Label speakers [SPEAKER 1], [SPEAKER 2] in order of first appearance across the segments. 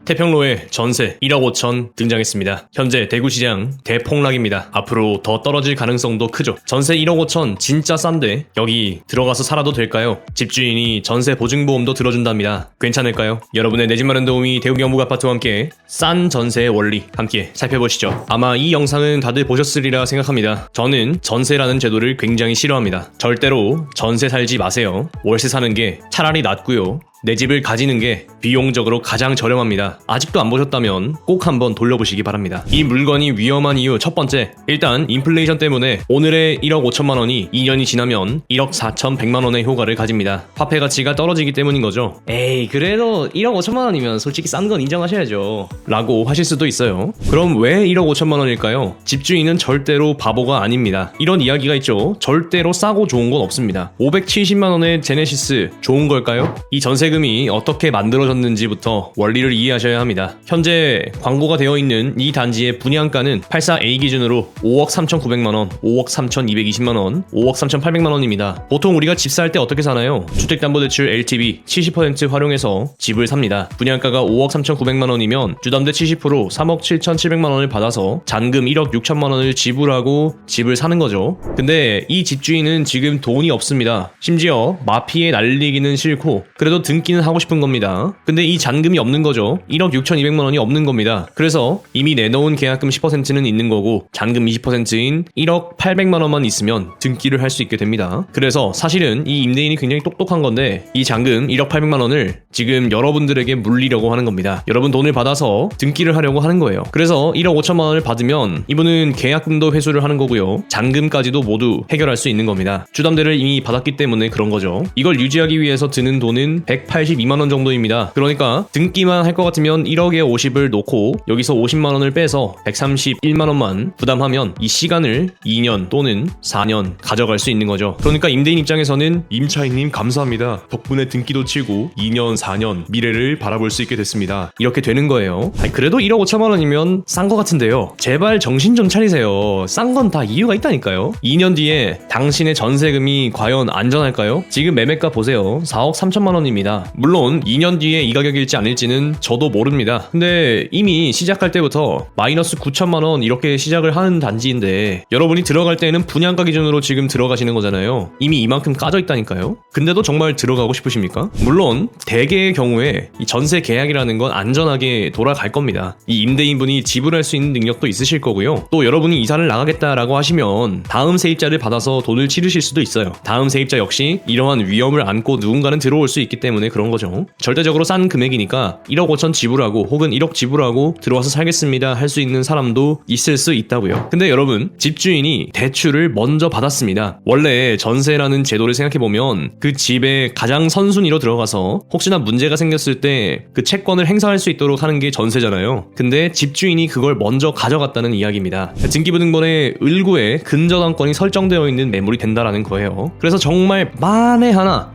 [SPEAKER 1] 태평로에 전세 1억 5천 등장했습니다. 현재 대구시장 대폭락입니다. 앞으로 더 떨어질 가능성도 크죠. 전세 1억 5천 진짜 싼데 여기 들어가서 살아도 될까요? 집주인이 전세 보증보험도 들어준답니다. 괜찮을까요? 여러분의 내 집 마련 도우미 대구경북 아파트와 함께 싼 전세의 원리 함께 살펴보시죠. 아마 이 영상은 다들 보셨으리라 생각합니다. 저는 전세라는 제도를 굉장히 싫어합니다. 절대로 전세 살지 마세요. 월세 사는 게 차라리 낫고요. 내 집을 가지는 게 비용적으로 가장 저렴합니다. 아직도 안 보셨다면 꼭 한번 돌려보시기 바랍니다. 이 물건이 위험한 이유 첫 번째, 일단 인플레이션 때문에 오늘의 1억 5천만 원이 2년이 지나면 1억 4천 100만 원의 효과를 가집니다. 화폐 가치가 떨어지기 때문인 거죠. 에이, 그래도 1억 5천만 원이면 솔직히 싼 건 인정하셔야죠 라고 하실 수도 있어요. 그럼 왜 1억 5천만 원일까요? 집주인은 절대로 바보가 아닙니다. 이런 이야기가 있죠. 절대로 싸고 좋은 건 없습니다. 570만 원의 제네시스 좋은 걸까요? 이 전세금이 어떻게 만들어졌는지부터 원리를 이해하셔야 합니다. 현재 광고가 되어 있는 이 단지의 분양가는 84A 기준으로 5억 3,900만원, 5억 3,220만원, 5억 3,800만원입니다. 보통 우리가 집 살 때 어떻게 사나요? 주택담보대출 LTV 70% 활용해서 집을 삽니다. 분양가가 5억 3,900만원이면 주담대 70% 3억 7,700만원을 받아서 잔금 1억 6천만원을 지불하고 집을 사는 거죠. 근데 이 집주인은 지금 돈이 없습니다. 심지어 마피에 날리기는 싫고 그래도 등기는 하고 싶은 겁니다. 근데 이 잔금이 없는 거죠. 1억 6,200만원이 없는 겁니다. 그래서 이미 내놓은 계약금 10%는 있는 거고 잔금 20%인 1억 800만원만 있으면 등기를 할 수 있게 됩니다. 그래서 사실은 이 임대인이 굉장히 똑똑한 건데 이 잔금 1억 800만원을 지금 여러분들에게 물리려고 하는 겁니다. 여러분 돈을 받아서 등기를 하려고 하는 거예요. 그래서 1억 5천만원을 받으면 이분은 계약금도 회수를 하는 거고요. 잔금까지도 모두 해결할 수 있는 겁니다. 주담대를 이미 받았기 때문에 그런 거죠. 이걸 유지하기 위해서 드는 돈은 182만원 정도입니다. 그러니까 등기만 할 것 같으면 1억에 50을 놓고 여기서 50만원을 빼서 131만원만 부담하면 이 시간을 2년 또는 4년 가져갈 수 있는 거죠. 그러니까 임대인 입장에서는 임차인님 감사합니다. 덕분에 등기도 치고 2년 4년 미래를 바라볼 수 있게 됐습니다. 이렇게 되는 거예요. 아니, 그래도 1억 5천만원이면 싼 것 같은데요. 제발 정신 좀 차리세요. 싼 건 다 이유가 있다니까요. 2년 뒤에 당신의 전세금이 과연 안전할까요? 지금 매매가 보세요. 4억 3천만원입니다. 물론 2년 뒤에 이 가격일지 아닐지는 저도 모릅니다. 근데 이미 시작할 때부터 마이너스 9천만원 이렇게 시작을 하는 단지인데 여러분이 들어갈 때는 분양가 기준으로 지금 들어가시는 거잖아요. 이미 이만큼 까져 있다니까요. 근데도 정말 들어가고 싶으십니까? 물론 대개의 경우에 이 전세 계약이라는 건 안전하게 돌아갈 겁니다. 이 임대인분이 지불할 수 있는 능력도 있으실 거고요. 또 여러분이 이사를 나가겠다라고 하시면 다음 세입자를 받아서 돈을 치르실 수도 있어요. 다음 세입자 역시 이러한 위험을 안고 누군가는 들어올 수 있기 때문에 그런 거죠. 절대적으로 싼 금액이니까 1억 5천 지불하고 혹은 1억 지불하고 들어와서 살겠습니다 할 수 있는 사람도 있을 수 있다고요. 근데 여러분, 집주인이 대출을 먼저 받았습니다. 원래 전세라는 제도를 생각해보면 그 집에 가장 선순위로 들어가서 혹시나 문제가 생겼을 때 그 채권을 행사할 수 있도록 하는 게 전세잖아요. 근데 집주인이 그걸 먼저 가져갔다는 이야기입니다. 등기부등본의 을구에 근저당권이 설정되어 있는 매물이 된다라는 거예요. 그래서 정말 만에 하나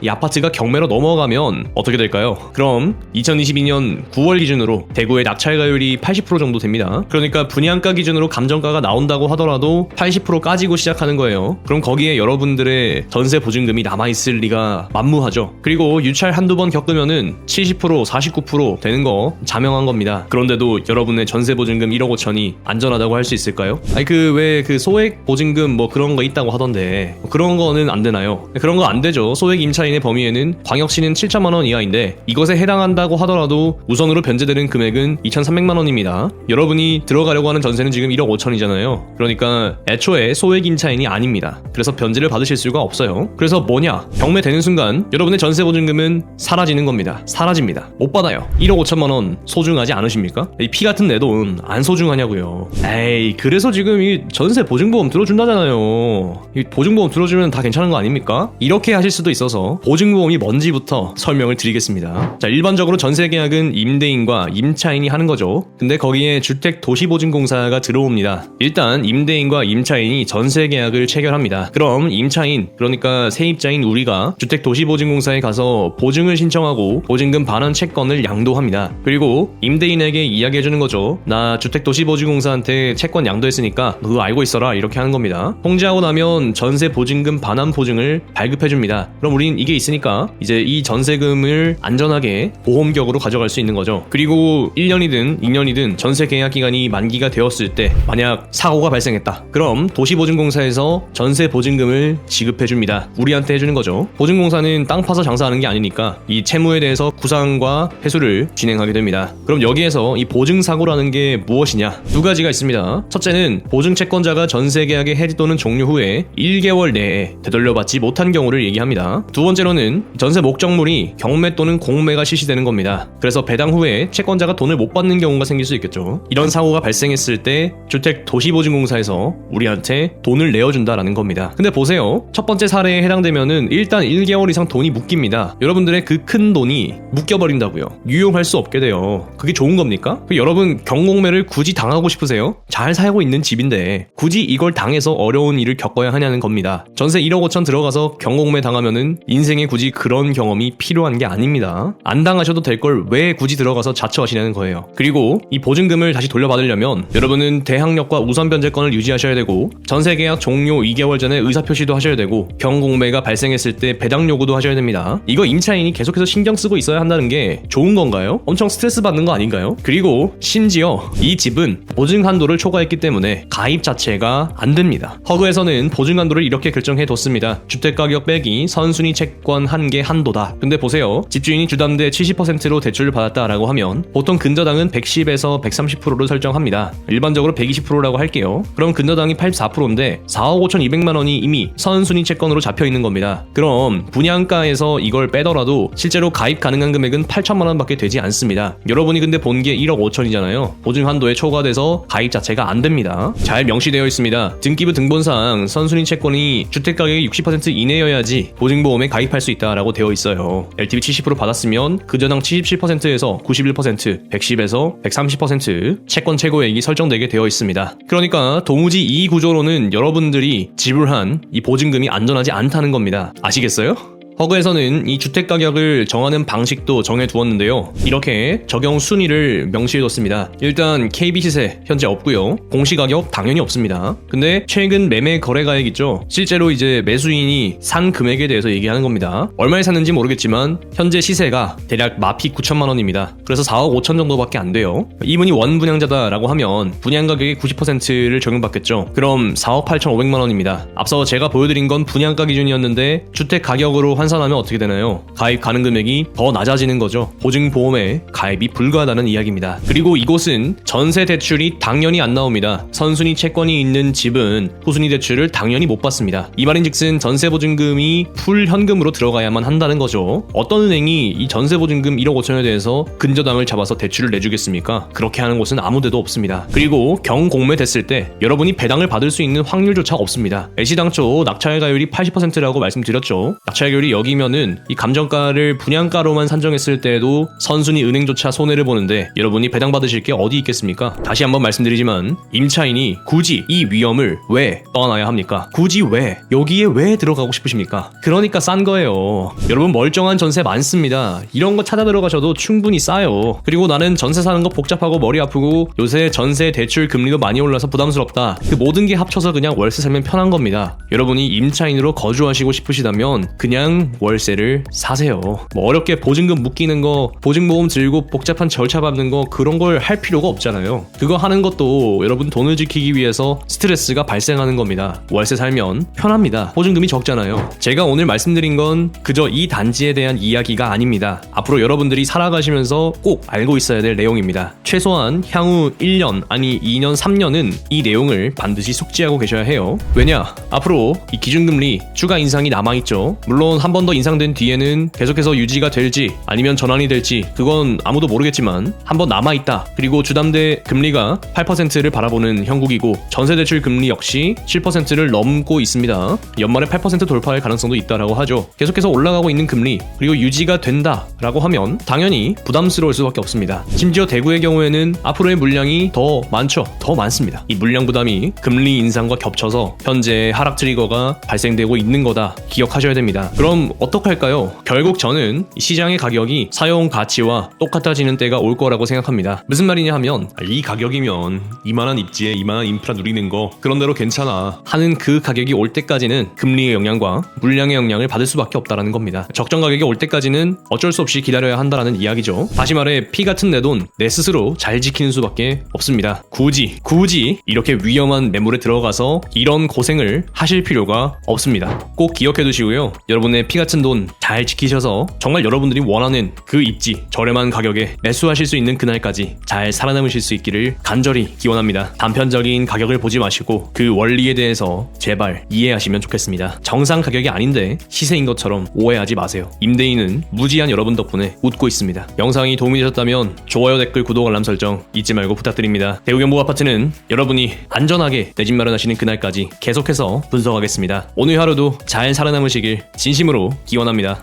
[SPEAKER 1] 이 아파트가 경매로 넘어가면 어떻게 될까요? 그럼 2022년 9월 기준으로 대구의 낙찰가율이 80% 정도 됩니다. 그러니까 분양가 기준으로 감정가가 나온다고 하더라도 80% 까지고 시작하는 거예요. 그럼 거기에 여러분들의 전세 보증금이 남아있을 리가 만무하죠. 그리고 유찰 한두 번 겪으면은 70%, 49% 되는 거 자명한 겁니다. 그런데도 여러분의 전세 보증금 1억 5천이 안전하다고 할 수 있을까요? 아니 그 소액 보증금 뭐 그런 거 있다고 하던데 그런 거는 안 되나요? 그런 거 안 되죠. 소액 임차인의 범위에는 광역시는 7천만원 이하인데 이것에 해당한다고 하더라도 우선으로 변제되는 금액은 2,300만원입니다. 여러분이 들어가려고 하는 전세는 지금 1억 5천이잖아요. 그러니까 애초에 소액 임차인이 아닙니다. 그래서 변제를 받으실 수가 없어요. 그래서 뭐냐? 경매되는 순간 여러분의 전세 보증금은 사라지는 겁니다. 사라집니다. 못 받아요. 1억 5천만원 소중하지 않으십니까? 이 피 같은 내 돈 안 소중하냐고요. 에이, 그래서 지금 이 전세 보증보험 들어준다잖아요. 이 보증보험 들어주면 다 괜찮은 거 아닙니까? 이렇게 하실 수도 있어서 보증보험이 뭔지부터 설명을 드리겠습니다. 자, 일반적으로 전세계약은 임대인과 임차인이 하는 거죠. 근데 거기에 주택도시보증공사가 들어옵니다. 일단 임대인과 임차인이 전세계약을 체결합니다. 그럼 임차인, 그러니까 세입자인 우리가 주택도시보증공사에 가서 보증을 신청하고 보증금 반환 채권을 양도합니다. 그리고 임대인에게 이야기해주는 거죠. 나 주택도시보증공사한테 채권 양도했으니까 너 그거 알고 있어라, 이렇게 하는 겁니다. 통지하고 나면 전세 보증금 반환 보증을 발급해줍니다. 그럼 우린 이게 있으니까 이제 이 전세금을 안전하게 보험격으로 가져갈 수 있는 거죠. 그리고 1년이든 2년이든 전세 계약 기간이 만기가 되었을 때 만약 사고가 발생했다. 그럼 도시보증공사에서 전세 보증금을 지급해줍니다. 우리한테 해주는 거죠. 보증공사는 땅 파서 장사하는 게 아니니까 이 채무에 대해서 구상과 회수를 진행하게 됩니다. 그럼 여기에서 이 보증사고라는 게 무엇이냐? 두 가지가 있습니다. 첫째는 보증채권자가 전세 계약의 해지 또는 종료 후에 1개월 내에 되돌려받지 못한 경우를 얘기합니다. 두 번째로는 전세 목적물이 경매 또는 공매가 실시되는 겁니다. 그래서 배당 후에 채권자가 돈을 못 받는 경우가 생길 수 있겠죠. 이런 사고가 발생했을 때 주택도시보증공사에서 우리한테 돈을 내어준다라는 겁니다. 근데 보세요. 첫 번째 사례에 해당되면은 일단 1개월 이상 돈이 묶입니다. 여러분들의 그 큰 돈이 묶여버린다고요. 유용할 수 없게 돼요. 그게 좋은 겁니까? 여러분 경공매를 굳이 당하고 싶으세요? 잘 살고 있는 집인데 굳이 이걸 당해서 어려운 일을 겪어야 하냐는 겁니다. 전세 1억 5천 들어가서 경공매 당하면은 인생에 굳이 그런 경험이 필요한 게 아닙니다. 안 당하셔도 될 걸 왜 굳이 들어가서 자처하시냐는 거예요. 그리고 이 보증금을 다시 돌려받으려면 여러분은 대항력과 우선 변제권을 유지하셔야 되고 전세 계약 종료 2개월 전에 의사표시도 하셔야 되고 경공매가 발생했을 때 배당 요구도 하셔야 됩니다. 이거 임차인이 계속해서 신경 쓰고 있어야 한다는 게 좋은 건가요? 엄청 스트레스 받는 거 아닌가요? 그리고 심지어 이 집은 보증 한도를 초과했기 때문에 가입 자체가 안 됩니다. 허그에서는 보증 한도를 이렇게 결정해 뒀습니다. 주택가격 빼기 선순위 채권 한계 한도다. 근데 보세요. 집주인이 주담대 70%로 대출을 받았다라고 하면 보통 근저당은 110에서 130%로 설정합니다. 일반적으로 120%라고 할게요. 그럼 근저당이 84%인데 4억 5,200만 원이 이미 선순위 채권으로 잡혀 있는 겁니다. 그럼 분양가에서 이걸 빼더라도 실제로 가입 가능한 금액은 8천만 원밖에 되지 않습니다. 여러분이 근데 본 게 1억 5천이잖아요. 보증 한도에 초과돼서 가입 자체가 안 됩니다. 잘 명시되어 있습니다. 등기부 등본상 선순위 채권이 주택가격의 60% 이내여야지 보증보험에 가입할 수 있다라고 되어 있어요. LTV 70% 받았으면 그저당 77%에서 91%, 110에서 130% 채권 최고액이 설정되게 되어 있습니다. 그러니까 도무지 이 구조로는 여러분들이 지불한 이 보증금이 안전하지 않다는 겁니다. 아시겠어요? 허그에서는 이 주택가격을 정하는 방식도 정해두었는데요. 이렇게 적용 순위를 명시해뒀습니다. 일단 KB 시세 현재 없고요. 공시가격 당연히 없습니다. 근데 최근 매매 거래가액 있죠. 실제로 이제 매수인이 산 금액에 대해서 얘기하는 겁니다. 얼마에 샀는지 모르겠지만 현재 시세가 대략 마피 9천만 원입니다. 그래서 4억 5천 정도밖에 안 돼요. 이분이 원분양자다라고 하면 분양가격의 90%를 적용받겠죠. 그럼 4억 8천 5백만 원입니다. 앞서 제가 보여드린 건 분양가 기준이었는데 주택가격으로 환산하면 어떻게 되나요? 가입 가능 금액이 더 낮아지는 거죠. 보증보험에 가입이 불가하다는 이야기입니다. 그리고 이곳은 전세 대출이 당연히 안 나옵니다. 선순위 채권이 있는 집은 후순위 대출을 당연히 못 받습니다. 이 말인즉슨 전세보증금이 풀 현금으로 들어가야만 한다는 거죠. 어떤 은행이 이 전세보증금 1억 5천에 대해서 근저당을 잡아서 대출을 내주겠습니까? 그렇게 하는 곳은 아무 데도 없습니다. 그리고 경공매 됐을 때 여러분이 배당을 받을 수 있는 확률조차 없습니다. 애시당초 낙찰가율이 80%라고 말씀드렸죠. 낙찰가율이 여기면은 이 감정가를 분양가로만 산정했을 때도 선순위 은행조차 손해를 보는데 여러분이 배당받으실 게 어디 있겠습니까? 다시 한번 말씀드리지만 임차인이 굳이 이 위험을 왜 떠나야 합니까? 굳이 왜? 여기에 왜 들어가고 싶으십니까? 그러니까 싼 거예요. 여러분 멀쩡한 전세 많습니다. 이런 거 찾아 들어가셔도 충분히 싸요. 그리고 나는 전세 사는 거 복잡하고 머리 아프고 요새 전세 대출 금리도 많이 올라서 부담스럽다. 그 모든 게 합쳐서 그냥 월세 살면 편한 겁니다. 여러분이 임차인으로 거주하시고 싶으시다면 그냥 월세를 사세요. 뭐 어렵게 보증금 묶이는 거, 보증보험 들고 복잡한 절차 밟는 거 그런 걸 할 필요가 없잖아요. 그거 하는 것도 여러분 돈을 지키기 위해서 스트레스가 발생하는 겁니다. 월세 살면 편합니다. 보증금이 적잖아요. 제가 오늘 말씀드린 건 그저 이 단지에 대한 이야기가 아닙니다. 앞으로 여러분들이 살아가시면서 꼭 알고 있어야 될 내용입니다. 최소한 향후 1년 아니 2년 3년은 이 내용을 반드시 숙지하고 계셔야 해요. 왜냐? 앞으로 이 기준금리 추가 인상이 남아있죠. 물론 한 번 더 인상된 뒤에는 계속해서 유지가 될지 아니면 전환이 될지 그건 아무도 모르겠지만 한 번 남아있다. 그리고 주담대 금리가 8%를 바라보는 형국이고 전세대출 금리 역시 7%를 넘고 있습니다. 연말에 8% 돌파할 가능성도 있다라고 하죠. 계속해서 올라가고 있는 금리 그리고 유지가 된다라고 하면 당연히 부담스러울 수밖에 없습니다. 심지어 대구의 경우에는 앞으로의 물량이 더 많죠. 더 많습니다. 이 물량 부담이 금리 인상과 겹쳐서 현재 하락 트리거가 발생되고 있는 거다 기억하셔야 됩니다. 그럼 그럼 어떡할까요? 결국 저는 시장의 가격이 사용 가치와 똑같아지는 때가 올 거라고 생각합니다. 무슨 말이냐 하면 이 가격이면 이만한 입지에 이만한 인프라 누리는 거 그런대로 괜찮아 하는 그 가격이 올 때까지는 금리의 영향과 물량의 영향을 받을 수밖에 없다라는 겁니다. 적정 가격이 올 때까지는 어쩔 수 없이 기다려야 한다라는 이야기죠. 다시 말해 피 같은 내 돈 내 스스로 잘 지키는 수밖에 없습니다. 굳이 이렇게 위험한 매물에 들어가서 이런 고생을 하실 필요가 없습니다. 꼭 기억해 두시고요. 여러분의 피 같은 돈 잘 지키셔서 정말 여러분들이 원하는 그 입지 저렴한 가격에 매수하실 수 있는 그날까지 잘 살아남으실 수 있기를 간절히 기원합니다. 단편적인 가격을 보지 마시고 그 원리에 대해서 제발 이해하시면 좋겠습니다. 정상 가격이 아닌데 시세인 것처럼 오해하지 마세요. 임대인은 무지한 여러분 덕분에 웃고 있습니다. 영상이 도움이 되셨다면 좋아요, 댓글, 구독, 알람 설정 잊지 말고 부탁드립니다. 대우경북아파트는 여러분이 안전하게 내 집 마련하시는 그날까지 계속해서 분석하겠습니다. 오늘 하루도 잘 살아남으시길 진심으로 기원합니다.